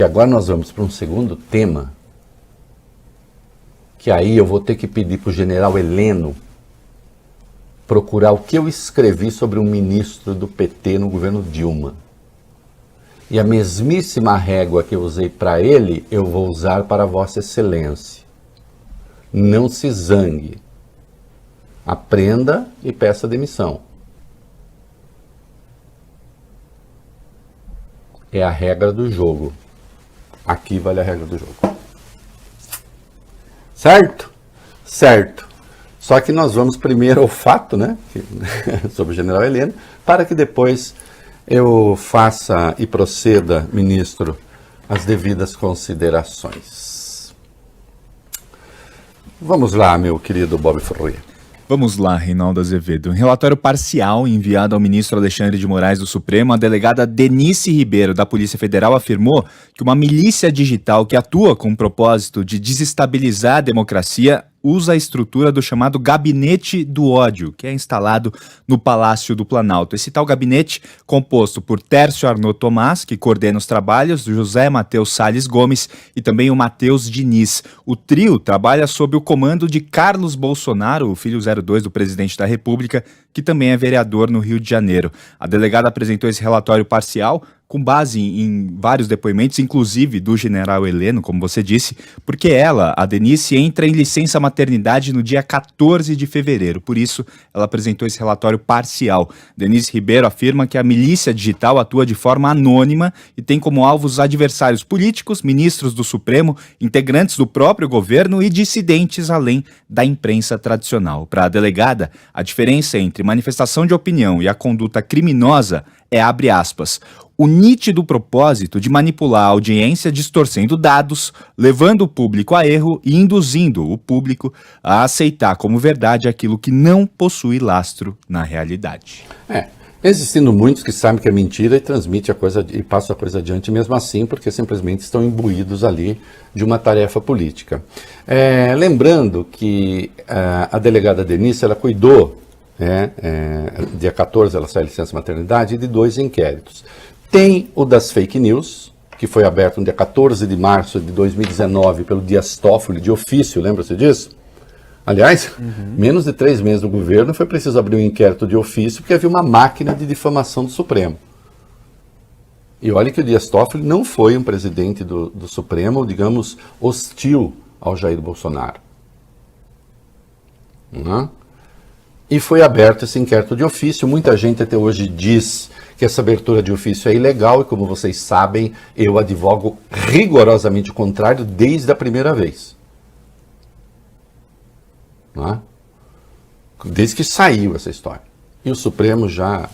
E agora nós vamos para um segundo tema, que aí eu vou ter que pedir para o general Heleno procurar o que eu escrevi sobre um ministro do PT no governo Dilma. E a mesmíssima régua que eu usei para ele, eu vou usar para Vossa Excelência. Não se zangue. Aprenda e peça demissão. É a regra do jogo. Aqui vale a regra do jogo. Certo? Certo. Só que nós vamos primeiro ao fato, né? Sobre o general Heleno, para que depois eu faça e proceda, ministro, as devidas considerações. Vamos lá, meu querido Bob Ferreira. Vamos lá, Reinaldo Azevedo. Em relatório parcial enviado ao ministro Alexandre de Moraes do Supremo, a delegada Denise Ribeiro, da Polícia Federal, afirmou que uma milícia digital que atua com o propósito de desestabilizar a democracia usa a estrutura do chamado Gabinete do Ódio, que é instalado no Palácio do Planalto. Esse tal gabinete, composto por Tércio Arnaud Tomás, que coordena os trabalhos, José Matheus Salles Gomes e também o Matheus Diniz. O trio trabalha sob o comando de Carlos Bolsonaro, o filho 02 do presidente da República, que também é vereador no Rio de Janeiro. A delegada apresentou esse relatório parcial com base em vários depoimentos, inclusive do general Heleno, como você disse, porque ela, a Denise, entra em licença maternidade no dia 14 de fevereiro. Por isso, ela apresentou esse relatório parcial. Denise Ribeiro afirma que a milícia digital atua de forma anônima e tem como alvos adversários políticos, ministros do Supremo, integrantes do próprio governo e dissidentes além da imprensa tradicional. Para a delegada, a diferença entre manifestação de opinião e a conduta criminosa é, abre aspas, o nítido propósito de manipular a audiência distorcendo dados, levando o público a erro e induzindo o público a aceitar como verdade aquilo que não possui lastro na realidade. Existindo muitos que sabem que é mentira e transmite a coisa e passa a coisa adiante mesmo assim, porque simplesmente estão imbuídos ali de uma tarefa política. Lembrando que a delegada Denise, ela cuidou, dia 14 ela sai de licença maternidade, de 2 inquéritos. Tem o das fake news, que foi aberto no dia 14 de março de 2019 pelo Dias Toffoli, de ofício, lembra-se disso? Aliás, menos de 3 meses do governo foi preciso abrir um inquérito de ofício porque havia uma máquina de difamação do Supremo. E olha que o Dias Toffoli não foi um presidente do Supremo, digamos, hostil ao Jair Bolsonaro. E foi aberto esse inquérito de ofício. Muita gente até hoje diz que essa abertura de ofício é ilegal e, como vocês sabem, eu advogo rigorosamente o contrário desde a primeira vez. Desde que saiu essa história. E o Supremo já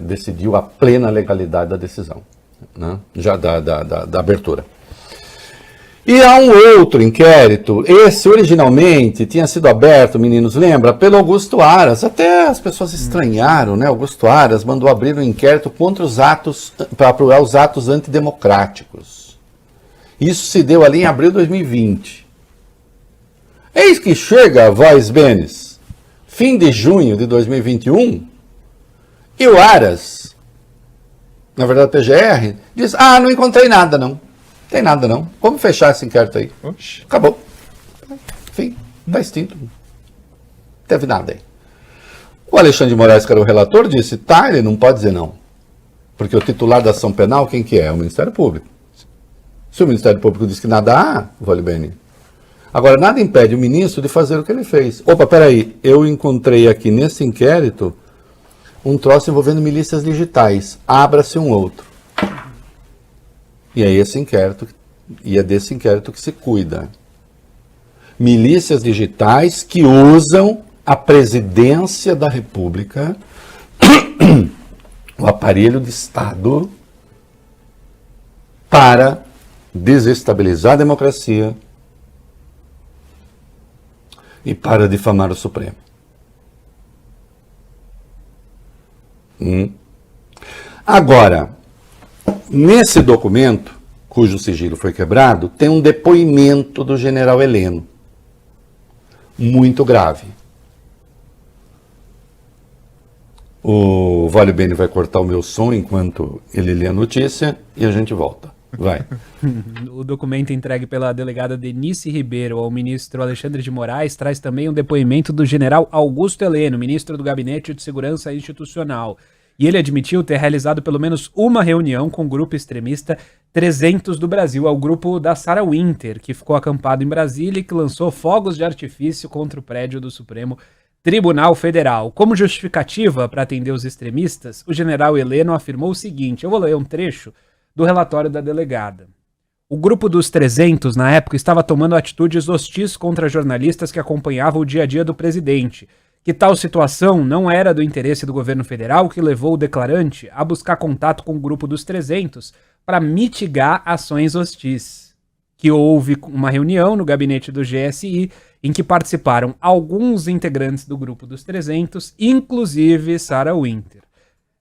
decidiu a plena legalidade da decisão, já da abertura. E há um outro inquérito, esse originalmente tinha sido aberto, meninos, lembra? Pelo Augusto Aras. Até as pessoas estranharam, né? Augusto Aras mandou abrir um inquérito contra os atos, para apurar os atos antidemocráticos. Isso se deu ali em abril de 2020. Eis que chega a voz Benes, fim de junho de 2021, e o Aras, na verdade o PGR, diz, não encontrei nada não. Tem nada não. Vamos fechar esse inquérito aí. Oxi. Acabou. Enfim, está extinto. Não teve nada aí. O Alexandre de Moraes, que era o relator, disse, ele não pode dizer não. Porque o titular da ação penal, quem que é? O Ministério Público. Se o Ministério Público diz que nada há, vale bem. Agora, nada impede o ministro de fazer o que ele fez. Opa, peraí, eu encontrei aqui nesse inquérito um troço envolvendo milícias digitais. Abra-se um outro. E é esse inquérito, e é desse inquérito que se cuida. Milícias digitais que usam a presidência da República, o aparelho de Estado, para desestabilizar a democracia e para difamar o Supremo. Agora, nesse documento, cujo sigilo foi quebrado, tem um depoimento do general Heleno, muito grave. O Vale Bene vai cortar o meu som enquanto ele lê a notícia e a gente volta. Vai. O documento entregue pela delegada Denise Ribeiro ao ministro Alexandre de Moraes traz também um depoimento do general Augusto Heleno, ministro do Gabinete de Segurança Institucional. E ele admitiu ter realizado pelo menos uma reunião com o grupo extremista 300 do Brasil, ao grupo da Sarah Winter, que ficou acampado em Brasília e que lançou fogos de artifício contra o prédio do Supremo Tribunal Federal. Como justificativa para atender os extremistas, o general Heleno afirmou o seguinte, eu vou ler um trecho do relatório da delegada. O grupo dos 300, na época, estava tomando atitudes hostis contra jornalistas que acompanhavam o dia a dia do presidente. Que tal situação não era do interesse do governo federal, que levou o declarante a buscar contato com o grupo dos 300 para mitigar ações hostis. Que houve uma reunião no gabinete do GSI em que participaram alguns integrantes do grupo dos 300, inclusive Sarah Winter.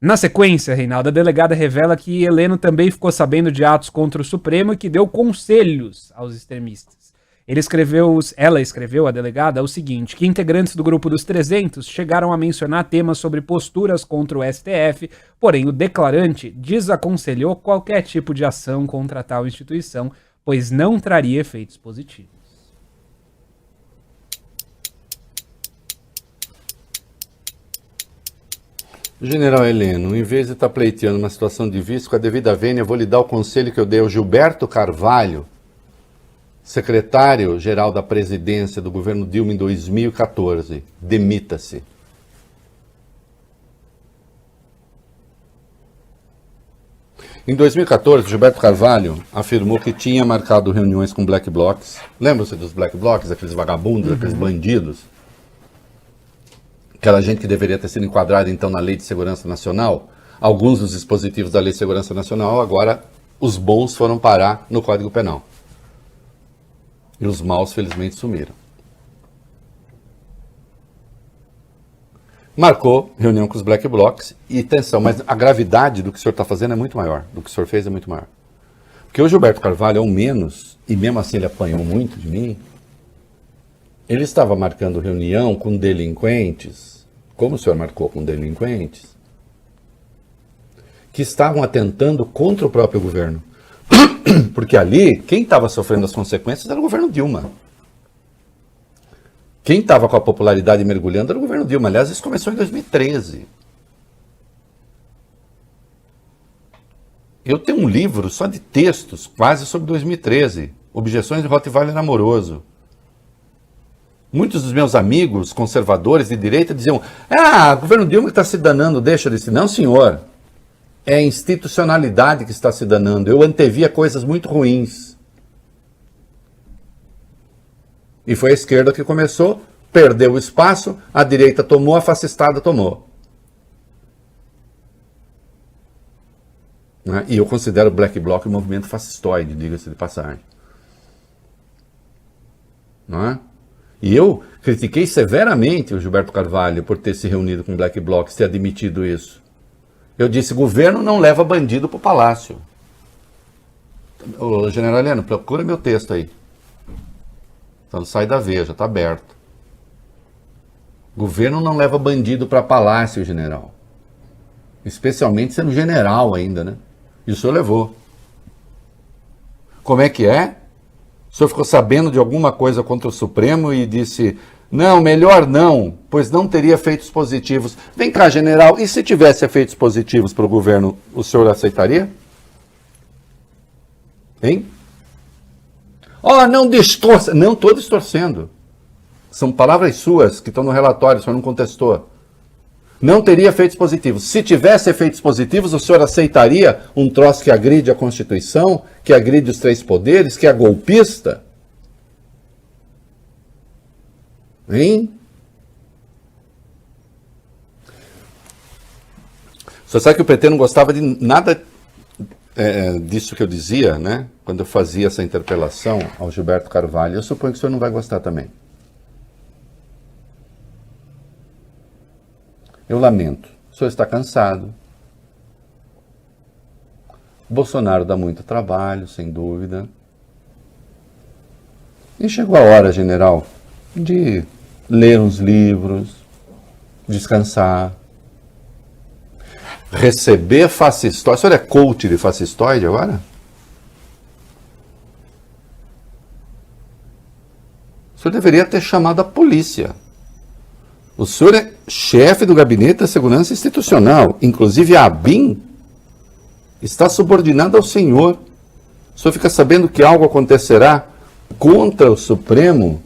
Na sequência, Reinaldo, a delegada revela que Heleno também ficou sabendo de atos contra o Supremo e que deu conselhos aos extremistas. Ela escreveu, a delegada, o seguinte, que integrantes do grupo dos 300 chegaram a mencionar temas sobre posturas contra o STF, porém o declarante desaconselhou qualquer tipo de ação contra tal instituição, pois não traria efeitos positivos. General Heleno, em vez de estar pleiteando uma situação de vício com a devida vênia, eu vou lhe dar o conselho que eu dei ao Gilberto Carvalho, secretário-geral da presidência do governo Dilma em 2014. Demita-se. Em 2014, Gilberto Carvalho afirmou que tinha marcado reuniões com black blocs. Lembram-se dos black blocs, aqueles vagabundos, aqueles bandidos? Aquela gente que deveria ter sido enquadrada, então, na Lei de Segurança Nacional. Alguns dos dispositivos da Lei de Segurança Nacional, agora, os bons foram parar no Código Penal. E os maus, felizmente, sumiram. Marcou reunião com os black blocs e atenção, mas a gravidade do que o senhor está fazendo é muito maior, do que o senhor fez é muito maior. Porque o Gilberto Carvalho, ao menos, e mesmo assim ele apanhou muito de mim, ele estava marcando reunião com delinquentes, como o senhor marcou com delinquentes, que estavam atentando contra o próprio governo. Porque ali, quem estava sofrendo as consequências era o governo Dilma. Quem estava com a popularidade mergulhando era o governo Dilma. Aliás, isso começou em 2013. Eu tenho um livro só de textos, quase sobre 2013. Objeções de Rottweiler amoroso. Muitos dos meus amigos conservadores de direita diziam: o governo Dilma que está se danando, deixa ele se... Não, senhor. É a institucionalidade que está se danando. Eu antevia coisas muito ruins. E foi a esquerda que começou, perdeu o espaço, a direita tomou, a fascistada tomou. Né? E eu considero o Black Bloc um movimento fascistoide, diga-se de passagem. Não é? E eu critiquei severamente o Gilberto Carvalho por ter se reunido com o Black Bloc, ter admitido isso. Eu disse, governo não leva bandido para o palácio. Ô, general Heleno, procura meu texto aí. Então sai da Veja, está aberto. Governo não leva bandido para palácio, general. Especialmente sendo general ainda, né? E o senhor levou. Como é que é? O senhor ficou sabendo de alguma coisa contra o Supremo e disse, não, melhor não, pois não teria efeitos positivos. Vem cá, general, e se tivesse efeitos positivos para o governo, o senhor aceitaria? Hein? Não distorça. Não estou distorcendo. São palavras suas que estão no relatório, o senhor não contestou. Não teria efeitos positivos. Se tivesse efeitos positivos, o senhor aceitaria um troço que agride a Constituição, que agride os três poderes, que é golpista? Hein? Você sabe que o PT não gostava de nada disso que eu dizia, né? Quando eu fazia essa interpelação ao Gilberto Carvalho. Eu suponho que o senhor não vai gostar também. Eu lamento. O senhor está cansado. Bolsonaro dá muito trabalho, sem dúvida. E chegou a hora, general, de ler uns livros, descansar, receber fascistóide. O senhor é coach de fascistóide agora? O senhor deveria ter chamado a polícia. O senhor é chefe do Gabinete da Segurança Institucional. Inclusive a ABIN está subordinada ao senhor. O senhor fica sabendo que algo acontecerá contra o Supremo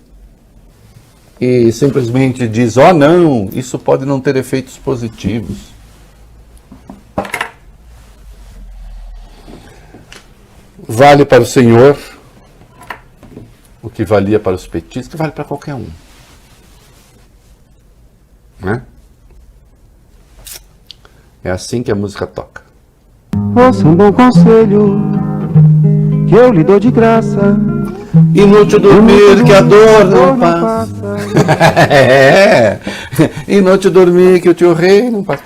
e simplesmente diz, oh não, isso pode não ter efeitos positivos. Vale para o senhor o que valia para os petistas, que vale para qualquer um. Né? É assim que a música toca. Ouça um bom conselho que eu lhe dou de graça. Inútil dormir que a dor não passa. É. Inútil dormir que o tio rei não passa.